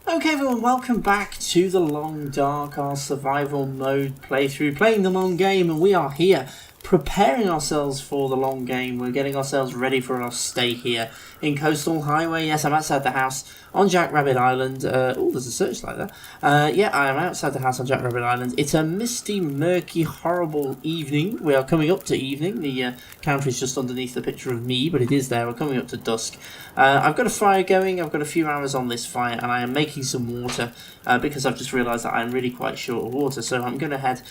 Okay everyone, welcome back to the Long Dark, our survival mode playthrough, playing the long game, and we are here preparing ourselves for the long game. We're getting ourselves ready for our stay here in Coastal Highway. Yes, I'm outside the house on Jackrabbit Island. Oh, there's a searchlight there. Yeah, I am outside the house on Jackrabbit Island. It's a misty, murky, horrible evening. We are coming up to evening. The counter is just underneath the picture of me, but it is there. We're coming up to dusk. I've got a fire going. I've got a few hours on this fire, and I am making some water because I've just realised that I'm really quite short of water. So I'm going to head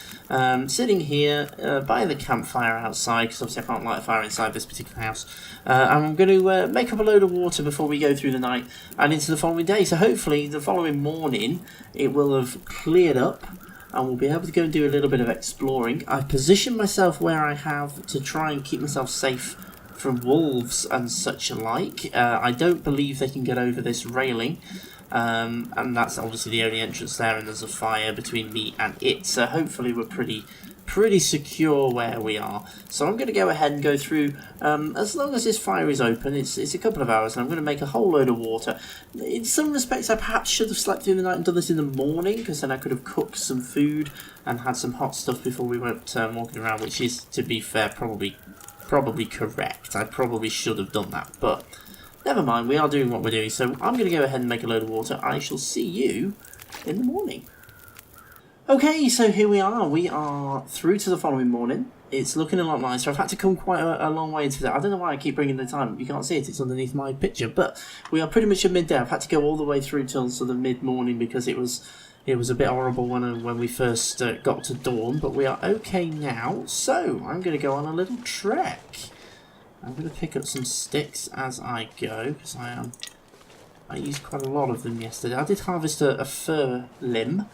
sitting here by the campfire outside, because obviously I can't light a fire inside this particular house. And I'm going to make up a load of water before we go through the night and into the following day. So hopefully the following morning it will have cleared up and we'll be able to go and do a little bit of exploring. I've positioned myself where I have to try and keep myself safe from wolves and such like. I don't believe they can get over this railing, and that's obviously the only entrance there, and there's a fire between me and it, so hopefully we're pretty secure where we are. So I'm going to go ahead and go through, as long as this fire is open. It's a couple of hours, and I'm going to make a whole load of water. In some respects I perhaps should have slept through the night and done this in the morning, because then I could have cooked some food and had some hot stuff before we went walking around, which is, to be fair, probably correct. I probably should have done that, but never mind, we are doing what we're doing. So I'm going to go ahead and make a load of water. I shall see you in the morning. Okay, so here we are through to the following morning. It's looking a lot nicer. I've had to come quite a long way into that. I don't know why I keep bringing the time. You can't see it, it's underneath my picture, but we are pretty much at midday. I've had to go all the way through till sort of mid-morning because it was a bit horrible when we first got to dawn, but we are okay now. So I'm going to go on a little trek. I'm going to pick up some sticks as I go, because I used quite a lot of them yesterday. I did harvest a fir limb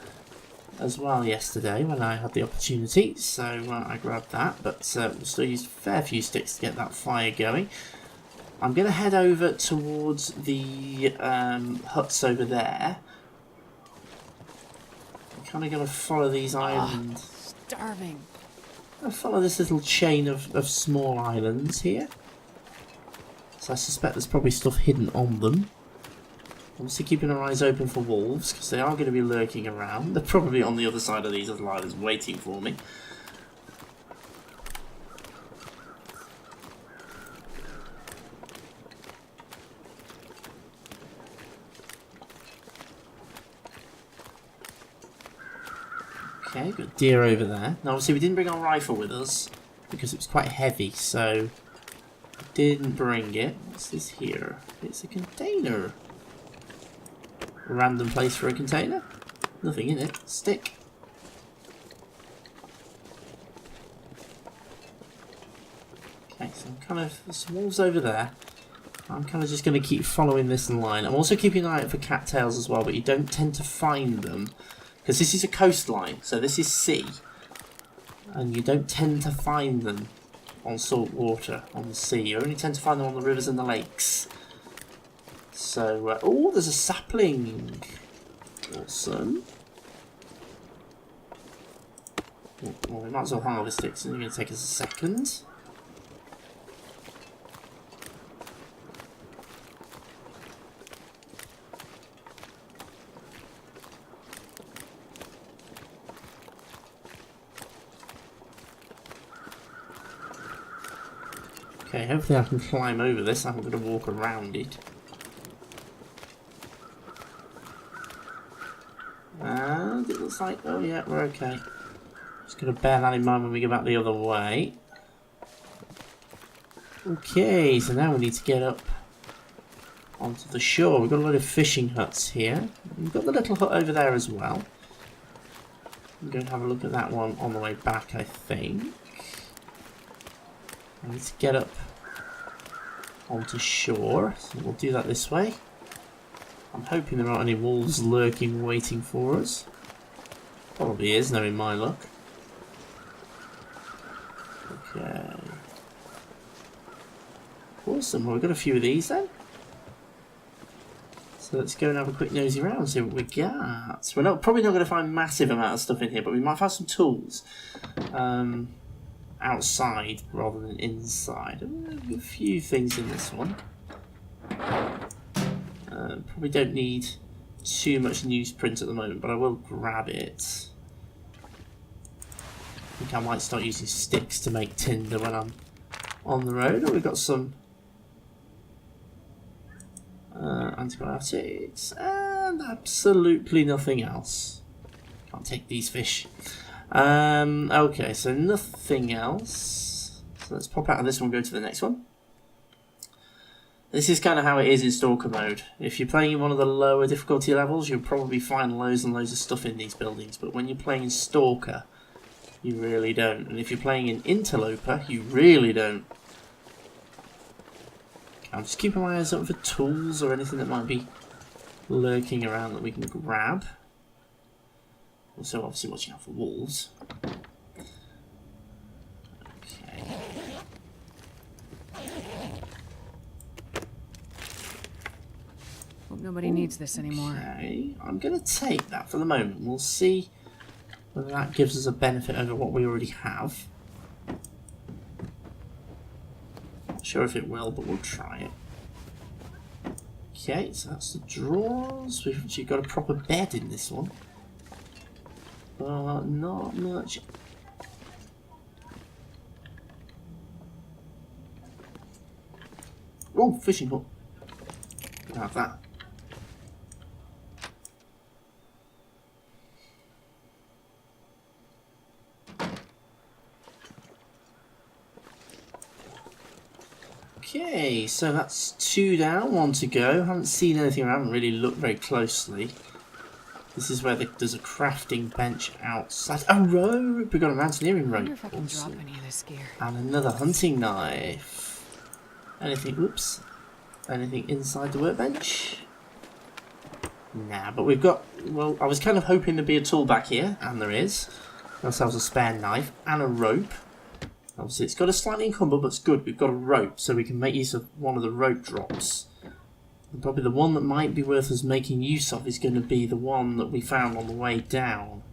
as well yesterday when I had the opportunity, so I grabbed that, but we'll still use a fair few sticks to get that fire going. I'm going to head over towards the huts over there. I'm kind of going to follow these islands. Starving. I'll follow this little chain of small islands here. So I suspect there's probably stuff hidden on them. Obviously keeping our eyes open for wolves, because they are going to be lurking around. They're probably on the other side of these little islands waiting for me. Okay, got deer over there. Now obviously we didn't bring our rifle with us, because it was quite heavy, so I didn't bring it. What's this here? It's a container. A random place for a container. Nothing in it. Stick. Okay, so I'm kind of... There's some wolves over there. I'm kind of just going to keep following this line. I'm also keeping an eye out for cattails as well, but you don't tend to find them, because this is a coastline, so this is sea. And you don't tend to find them on salt water, on the sea. You only tend to find them on the rivers and the lakes. So, oh, there's a sapling. Awesome. Well, we might as well harvest it, so it's going to take us a second. Okay, hopefully I can climb over this. I'm going to walk around it. And it looks like, oh yeah, we're okay. Just going to bear that in mind when we go back the other way. Okay, so now we need to get up onto the shore. We've got a lot of fishing huts here. We've got the little hut over there as well. I'm going to have a look at that one on the way back, I think. I need to get up onto shore, so we'll do that this way. I'm hoping there aren't any wolves lurking, waiting for us. Probably is, knowing my luck. Okay. Awesome, well, we've got a few of these then. So let's go and have a quick nosy around, see what we got. We're probably not going to find a massive amount of stuff in here, but we might have some tools. Outside rather than inside. A few things in this one. Probably don't need too much newsprint at the moment, but I will grab it. I think I might start using sticks to make tinder when I'm on the road. Oh, we've got some antibiotics and absolutely nothing else. Can't take these fish. Okay, so nothing else. So let's pop out of this one and go to the next one. This is kind of how it is in Stalker mode. If you're playing in one of the lower difficulty levels, you'll probably find loads and loads of stuff in these buildings. But when you're playing in Stalker, you really don't. And if you're playing in Interloper, you really don't. Okay, I'm just keeping my eyes up for tools or anything that might be lurking around that we can grab. Also, obviously watching out for wolves. Okay. Hope nobody needs this anymore. Okay, I'm going to take that for the moment. We'll see whether that gives us a benefit over what we already have. Not sure if it will, but we'll try it. Okay, so that's the drawers. We've actually got a proper bed in this one. But not much. Oh, fishing hook. Can have that. Okay, so that's 2 down, 1 to go. Haven't seen anything, I haven't really looked very closely. This is where there's a crafting bench outside. A rope! We've got a mountaineering rope. I wonder if I can drop any of this gear. And another hunting knife. Anything, oops. Anything inside the workbench? Nah, but we've got, well, I was kind of hoping there'd be a tool back here, and there is. Got ourselves a spare knife and a rope. Obviously, it's got a slightly encumbered, but it's good. We've got a rope, so we can make use of one of the rope drops. And probably the one that might be worth us making use of is going to be the one that we found on the way down.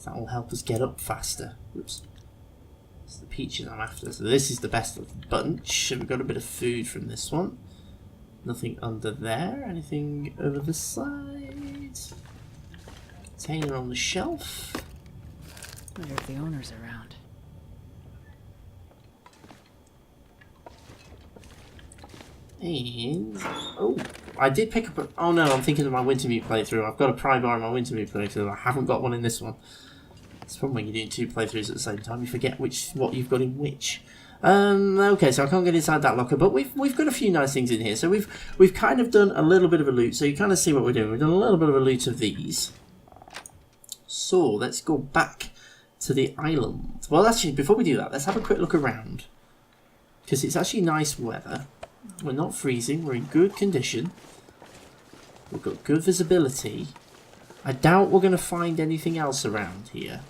That will help us get up faster. Oops. It's the peaches I'm after. So this is the best of the bunch. We've got a bit of food from this one. Nothing under there. Anything over the side? Container on the shelf. Wonder if the owner's around. And oh, I did pick up a, oh no, I'm thinking of my Wintermute playthrough. I've got a pry bar in my Wintermute playthrough. I haven't got one in this one. It's fun when you're doing 2 playthroughs at the same time. You forget what you've got in which. Okay, so I can't get inside that locker, but we've got a few nice things in here. So we've kind of done a little bit of a loot. So you kind of see what we're doing. We've done a little bit of a loot of these. So let's go back to the island. Well, actually, before we do that, let's have a quick look around, because it's actually nice weather. We're not freezing, we're in good condition. We've got good visibility. I doubt we're going to find anything else around here.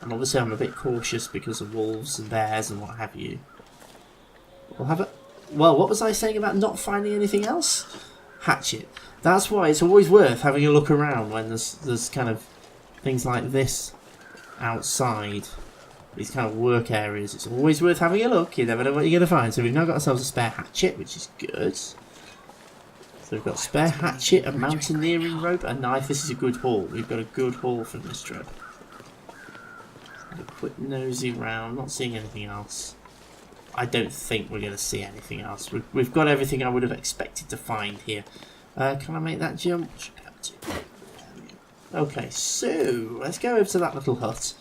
And obviously I'm a bit cautious because of wolves and bears and what have you. We'll have a... Well, what was I saying about not finding anything else? Hatchet. That's why it's always worth having a look around when there's kind of things like this outside. These kind of work areas, it's always worth having a look. You never know what you're going to find. So we've now got ourselves a spare hatchet, which is good. So we've got a spare hatchet, a mountaineering rope, a knife. This is a good haul. We've got a good haul from this trip. Have a quick nosy round. Not seeing anything else. I don't think we're going to see anything else. We've got everything I would have expected to find here. Can I make that jump? Should be able to. Okay, so let's go over to that little hut.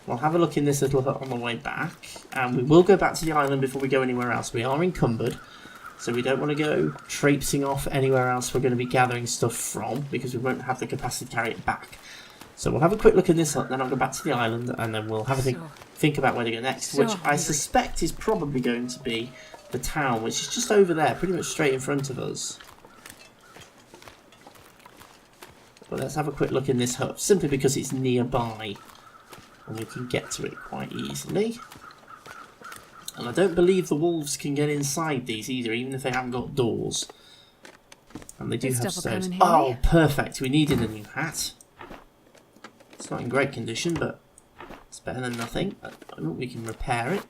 We'll have a look in this little hut on the way back, and we will go back to the island before we go anywhere else. We are encumbered, so we don't want to go traipsing off anywhere else we're going to be gathering stuff from, because we won't have the capacity to carry it back. So we'll have a quick look in this hut, then I'll go back to the island, and then we'll have a think about where to go next, which I suspect is probably going to be the town, which is just over there, pretty much straight in front of us. But let's have a quick look in this hut, simply because it's nearby. And we can get to it quite easily. And I don't believe the wolves can get inside these either, even if they haven't got doors. And they do have stoves. Oh, perfect. We needed a new hat. It's not in great condition, but it's better than nothing. We can repair it.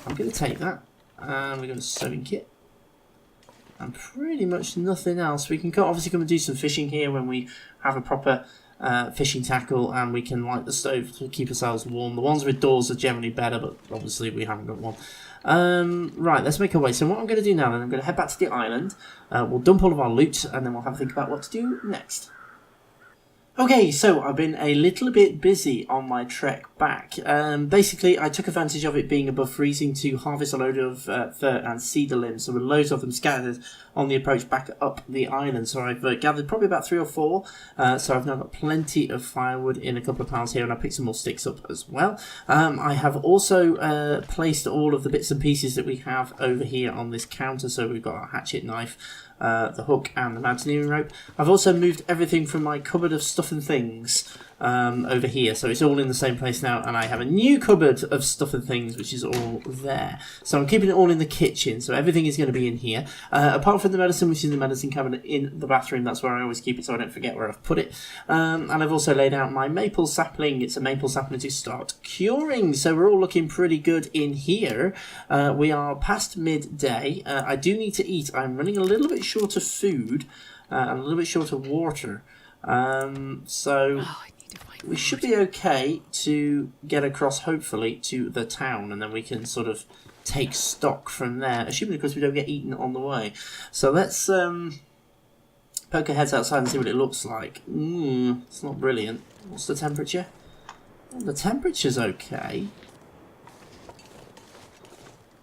I'm going to take that. And we've got a sewing kit. And pretty much nothing else. We can obviously come and do some fishing here when we have a proper fishing tackle, and we can light the stove to keep ourselves warm. The ones with doors are generally better, but obviously we haven't got one. Right, let's make our way. So what I'm going to do now, then, I'm going to head back to the island. We'll dump all of our loot, and then we'll have a think about what to do next. Okay, so I've been a little bit busy on my trek back. Basically, I took advantage of it being above freezing to harvest a load of fir and cedar limbs. So with loads of them scattered on the approach back up the island. So I've gathered probably about 3 or 4. So I've now got plenty of firewood in a couple of piles here, and I picked some more sticks up as well. I have also placed all of the bits and pieces that we have over here on this counter. So we've got our hatchet, knife, the hook and the mountaineering rope. I've also moved everything from my cupboard of stuff and things over here, so it's all in the same place now, and I have a new cupboard of stuff and things which is all there. So I'm keeping it all in the kitchen, so everything is going to be in here, apart from the medicine, which is in the medicine cabinet in the bathroom. That's where I always keep it so I don't forget where I've put it. And I've also laid out my maple sapling. It's a maple sapling to start curing, so we're all looking pretty good in here. We are past midday. I do need to eat. I'm running a little bit short of food and a little bit short of water. So we should be okay to get across, hopefully, to the town, and then we can sort of take stock from there, assuming, of course, we don't get eaten on the way. So let's poke our heads outside and see what it looks like. It's not brilliant. What's the temperature? Well, the temperature's okay.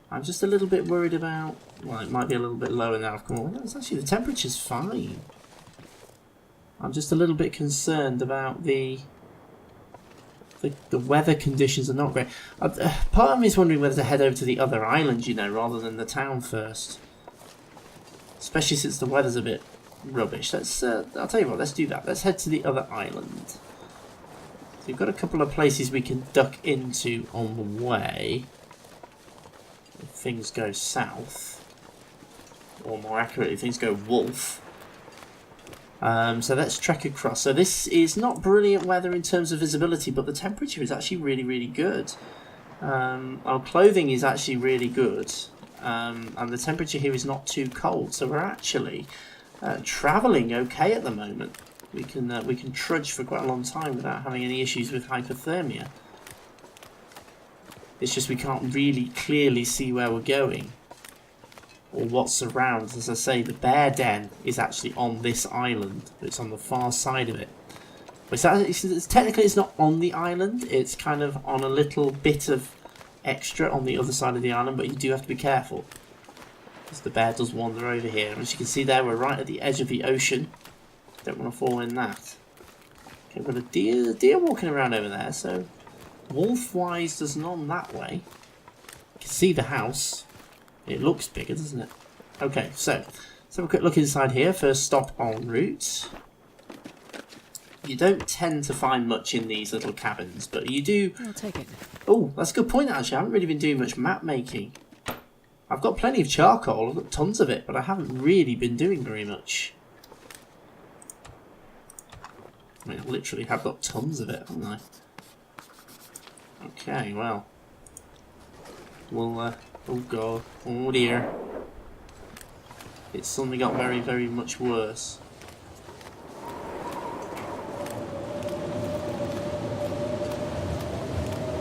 I'm just a little bit worried about... Well, it might be a little bit lower now. No, it's actually, the temperature's fine. I'm just a little bit concerned about the weather conditions are not great. Part of me is wondering whether to head over to the other island, you know, rather than the town first. Especially since the weather's a bit rubbish. Let's, I'll tell you what, let's do that. Let's head to the other island. So we've got a couple of places we can duck into on the way if things go south. Or more accurately, things go wolf. So let's trek across. So this is not brilliant weather in terms of visibility, but the temperature is actually really, really good. Our clothing is actually really good, and the temperature here is not too cold. So we're actually travelling okay at the moment. We can trudge for quite a long time without having any issues with hypothermia. It's just we can't really clearly see where we're going, or what's around. As I say, the bear den is actually on this island. It's on the far side of it. Technically it's not on the island, it's kind of on a little bit of extra on the other side of the island, but you do have to be careful, because the bear does wander over here. And as you can see there, we're right at the edge of the ocean. Don't want to fall in that. Okay, we've got a deer walking around over there, so wolf-wise there's none that way. You can see the house. It looks bigger, doesn't it? Okay, so let's have a quick look inside here. First stop en route. You don't tend to find much in these little cabins, but you do... I'll take it. Oh, that's a good point, actually. I haven't really been doing much map making. I've got plenty of charcoal. I've got tons of it, but I haven't really been doing very much. I mean, I literally have got tons of it, haven't I? Okay, well. We'll... Oh god, oh dear. It's suddenly got very, very much worse.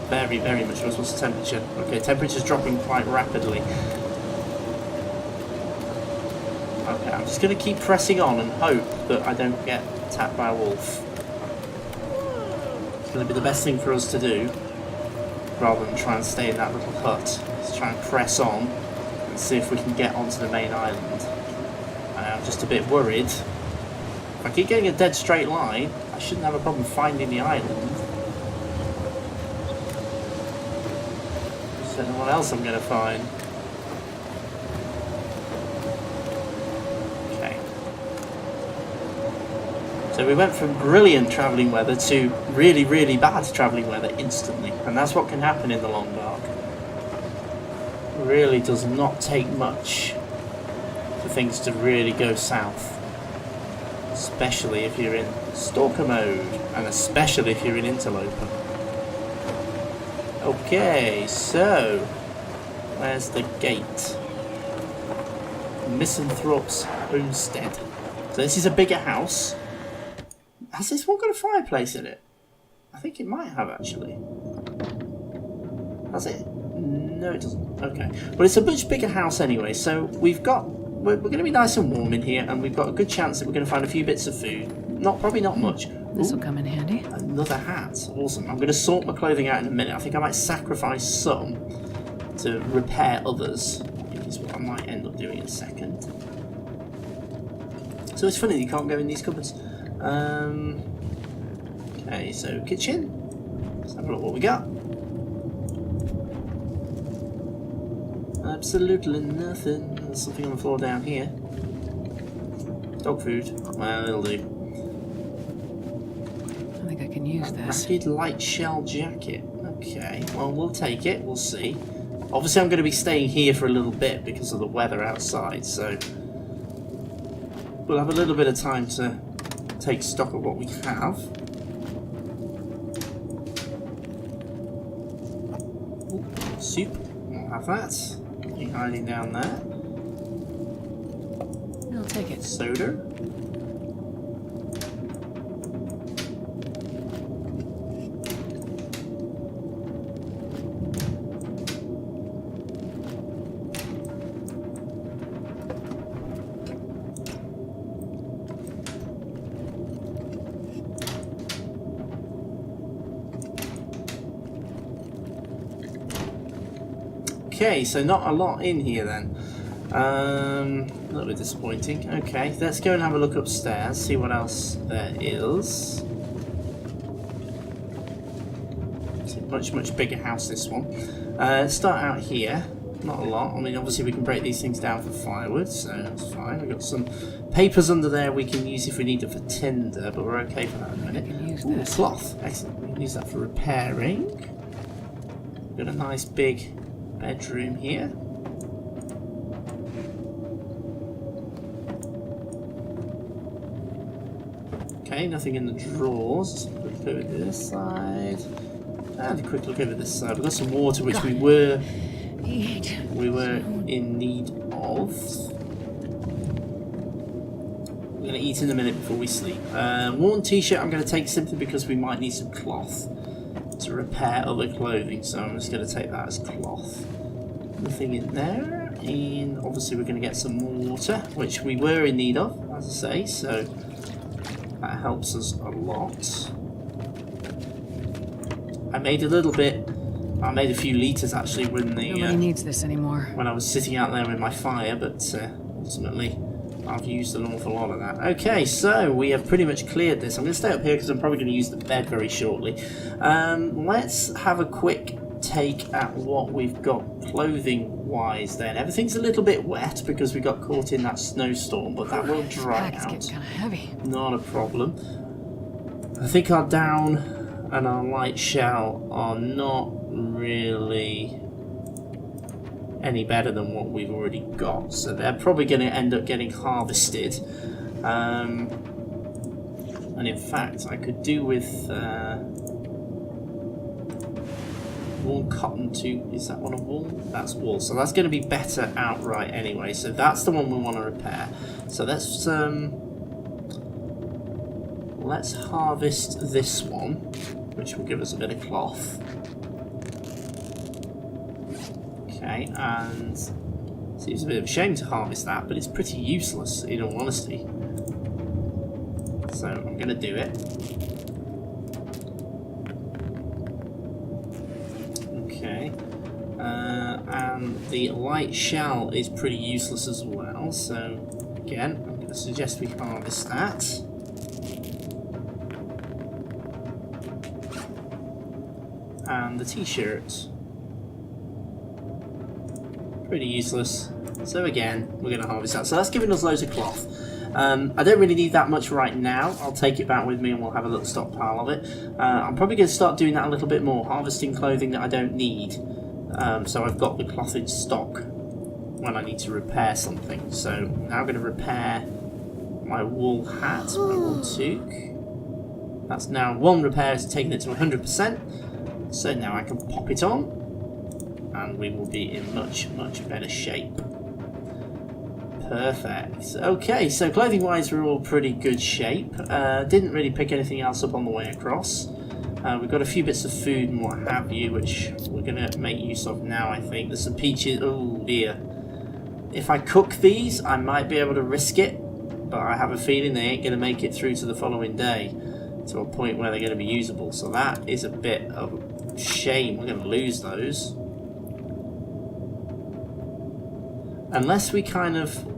Very, very much worse. What's the temperature? Okay, temperature's dropping quite rapidly. Okay, I'm just going to keep pressing on and hope that I don't get attacked by a wolf. It's going to be the best thing for us to do, rather than try and stay in that little hut. Let's try and press on and see if we can get onto the main island. I'm just a bit worried. If I keep getting a dead straight line, I shouldn't have a problem finding the island. Just don't know what else I'm going to find. Okay. So we went from brilliant travelling weather to really, really bad travelling weather instantly. And that's what can happen in the long dark. It really does not take much for things to really go south. Especially if you're in stalker mode, and especially if you're in interloper. Okay, so where's the gate? Misanthrope's homestead. So this is a bigger house. Has this one got a fireplace in it? I think it might have, actually. Has it? No, it doesn't. Okay. But it's a much bigger house anyway, so we're going to be nice and warm in here, and we've got a good chance that we're going to find a few bits of food. Probably not much. This will come in handy. Another hat. Awesome. I'm going to sort my clothing out in a minute. I think I might sacrifice some to repair others. I think is what I might end up doing in a second. So it's funny that you can't go in these cupboards. Okay, so kitchen. Let's have a look what we got. Absolutely nothing. There's something on the floor down here. Dog food. Well, it'll do. I think I can use this. Ragged light shell jacket. Okay, well, we'll take it. We'll see. Obviously, I'm going to be staying here for a little bit because of the weather outside, so we'll have a little bit of time to take stock of what we have. Ooh, soup. We'll have that. Nothing hiding down there. I'll take it. Soda. Okay, so not a lot in here then. A little bit disappointing. Okay, let's go and have a look upstairs, see what else there is. It's a much bigger house, this one. Let's start out here. Not a lot. I mean, obviously we can break these things down for firewood, so that's fine. We've got some papers under there we can use if we need it for tinder, but we're okay for that in a minute. Ooh, cloth. Excellent. We can use that for repairing. Got a nice big bedroom here. Okay, nothing in the drawers. Let's quick look over this side. And a quick look over this side. We've got some water which we were in need of. We're going to eat in a minute before we sleep. Worn t-shirt I'm going to take simply because we might need some cloth to repair other clothing, so I'm just going to take that as cloth. Nothing in there, and obviously we're going to get some more water, which we were in need of, as I say, so that helps us a lot. I made a few litres actually when Nobody needs this anymore. when I was sitting out there with my fire, but ultimately I've used an awful lot of that. Okay, so we have pretty much cleared this. I'm going to stay up here because I'm probably going to use the bed very shortly. Let's have a quick take at what we've got clothing wise then. Everything's a little bit wet because we got caught in that snowstorm, but that will dry It's out. getting kind of heavy. Not a problem. I think our down and our light shell are not really any better than what we've already got, so they're probably going to end up getting harvested. And in fact I could do with wool cotton too. Is that one a wool? That's wool, so that's going to be better outright anyway, so that's the one we want to repair. So let's harvest this one, which will give us a bit of cloth. Okay, and seems a bit of a shame to harvest that, but it's pretty useless in all honesty. So I'm going to do it. Okay, and the light shell is pretty useless as well, so again I'm going to suggest we harvest that. And the t-shirt, pretty useless, so again we're going to harvest that. So that's giving us loads of cloth. I don't really need that much right now. I'll take it back with me and we'll have a little stockpile of it. I'm probably going to start doing that a little bit more, harvesting clothing that I don't need, so I've got the cloth in stock when I need to repair something. So now I'm going to repair my wool hat, my wool toque. That's now one repair, it's taken it to 100%. So now I can pop it on and we will be in much better shape. Perfect. Okay, so clothing-wise, we're all pretty good shape. Didn't really pick anything else up on the way across. We've got a few bits of food and what have you, which we're going to make use of now, I think. There's some peaches. Oh, dear. If I cook these, I might be able to risk it, but I have a feeling they ain't going to make it through to the following day, to a point where they're going to be usable. So that is a bit of a shame. We're going to lose those. Unless we kind of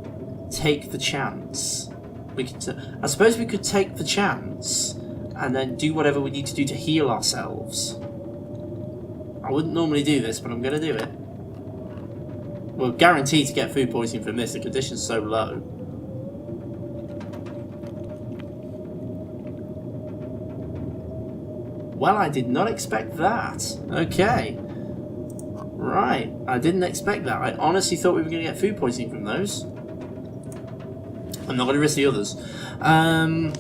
take the chance. I suppose we could take the chance and then do whatever we need to do to heal ourselves. I wouldn't normally do this, but I'm going to do it. We're guaranteed to get food poisoning from this. The condition's so low. Well, I did not expect that. Okay. Right. I didn't expect that. I honestly thought we were going to get food poisoning from those. I'm not going to risk the others. I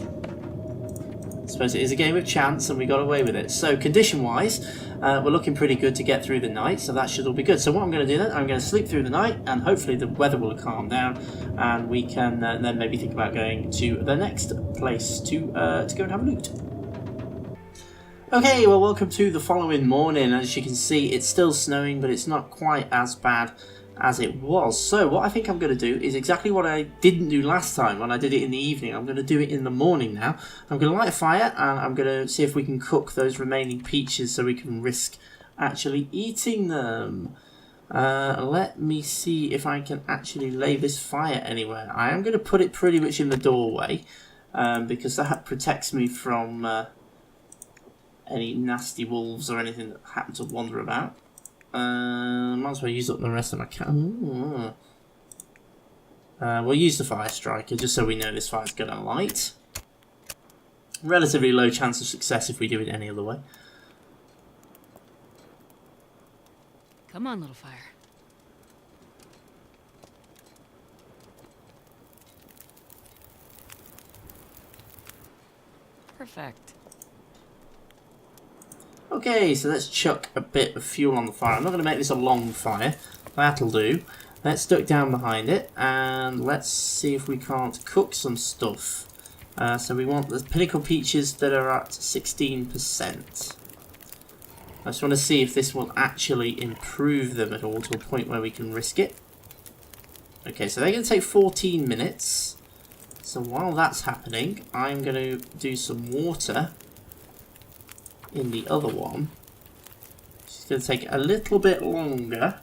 suppose it is a game of chance and we got away with it. So condition-wise, we're looking pretty good to get through the night, so that should all be good. So what I'm going to do then, I'm going to sleep through the night and hopefully the weather will calm down and we can then maybe think about going to the next place to go and have a loot. Okay, well, welcome to the following morning. As you can see, it's still snowing, but it's not quite as bad as it was. So what I think I'm going to do is exactly what I didn't do last time when I did it in the evening. I'm going to do it in the morning now. I'm going to light a fire and I'm going to see if we can cook those remaining peaches so we can risk actually eating them. Let me see if I can actually lay this fire anywhere. I am going to put it pretty much in the doorway because that protects me from any nasty wolves or anything that happen to wander about. Might as well use up the rest of my we'll use the fire striker just so we know this fire's going to light. Relatively low chance of success if we do it any other way. Come on, little fire. Perfect. Okay, so let's chuck a bit of fuel on the fire. I'm not going to make this a long fire. That'll do. Let's duck down behind it and let's see if we can't cook some stuff. So we want the pinnacle peaches that are at 16%. I just want to see if this will actually improve them at all to a point where we can risk it. Okay, so they're going to take 14 minutes. So while that's happening, I'm going to do some water in the other one. It's going to take a little bit longer.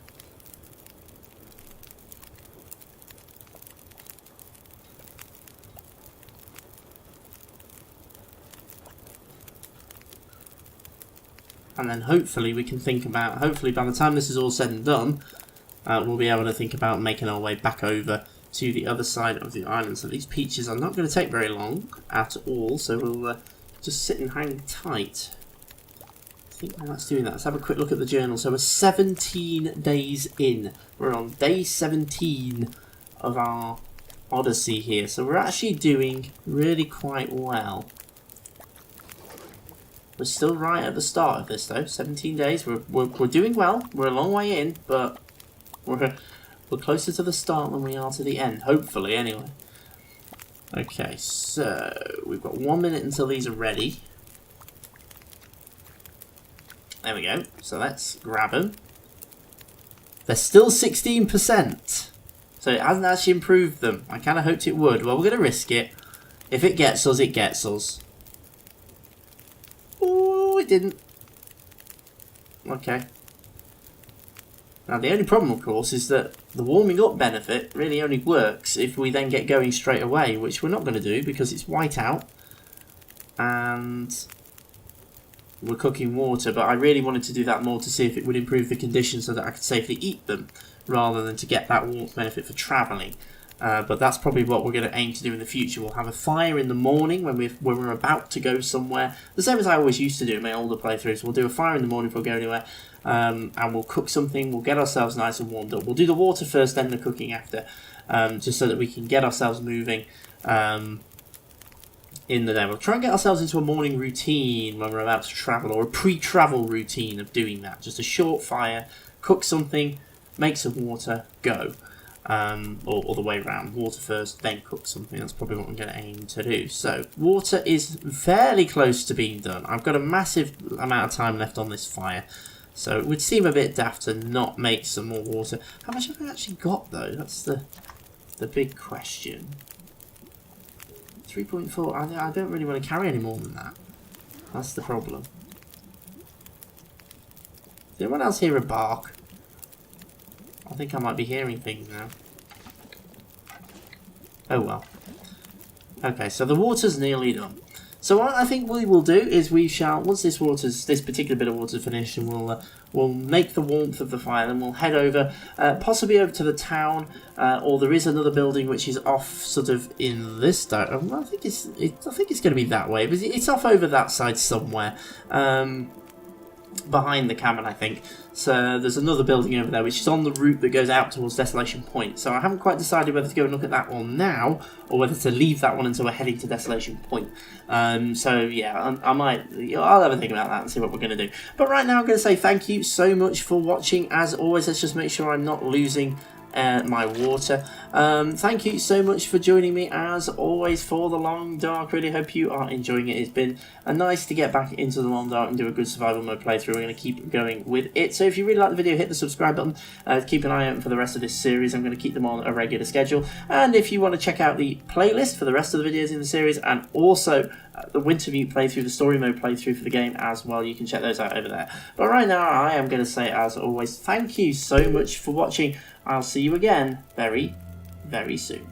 And then hopefully we can think about, hopefully by the time this is all said and done, we'll be able to think about making our way back over to the other side of the island. So these peaches are not going to take very long at all, so we'll just sit and hang tight. I think that's doing that. Let's have a quick look at the journal. So we're 17 days in. We're on day 17 of our odyssey here. So we're actually doing really quite well. We're still right at the start of this though. 17 days. We're doing well. We're a long way in, but we're closer to the start than we are to the end. Hopefully, anyway. Okay, so we've got 1 minute until these are ready. There we go. So let's grab them. They're still 16%. So it hasn't actually improved them. I kind of hoped it would. Well, we're going to risk it. If it gets us, it gets us. Oh, it didn't. Okay. Now, the only problem, of course, is that the warming up benefit really only works if we then get going straight away, which we're not going to do because it's white out. And we're cooking water, but I really wanted to do that more to see if it would improve the conditions so that I could safely eat them rather than to get that warmth benefit for travelling. But that's probably what we're going to aim to do in the future. We'll have a fire in the morning when we're about to go somewhere, the same as I always used to do in my older playthroughs. We'll do a fire in the morning before we go anywhere, and we'll cook something. We'll get ourselves nice and warmed up. We'll do the water first, then the cooking after, just so that we can get ourselves moving in the day. We'll try and get ourselves into a morning routine when we're about to travel, or a pre-travel routine of doing that. Just a short fire, cook something, make some water, go. or the way around. Water first, then cook something. That's probably what I'm going to aim to do. So water is fairly close to being done. I've got a massive amount of time left on this fire, so it would seem a bit daft to not make some more water. How much have I actually got though? That's the big question. 3.4. I don't really want to carry any more than that. That's the problem. Does anyone else hear a bark? I think I might be hearing things now. Oh well. Okay, so the water's nearly done. So what I think we will do is we shall, once this particular bit of water is finished, and we'll make the warmth of the fire, then we'll head over, possibly over to the town, or there is another building which is off, sort of in this direction. I think it's going to be that way, but it's off over that side somewhere, behind the cabin, I think. So there's another building over there which is on the route that goes out towards Desolation Point. So I haven't quite decided whether to go and look at that one now, or whether to leave that one until we're heading to Desolation Point. So yeah, I'll have a think about that and see what we're going to do. But right now I'm going to say thank you so much for watching. As always, let's just make sure I'm not losing my water. Thank you so much for joining me as always for the Long Dark. Really hope you are enjoying it. It's been nice to get back into the Long Dark and do a good survival mode playthrough. We're going to keep going with it. So if you really like the video, hit the subscribe button. Keep an eye out for the rest of this series. I'm going to keep them on a regular schedule. And if you want to check out the playlist for the rest of the videos in the series, and also the Wintermute playthrough, the story mode playthrough for the game as well, you can check those out over there. But right now I am going to say, as always, thank you so much for watching. I'll see you again very, very soon.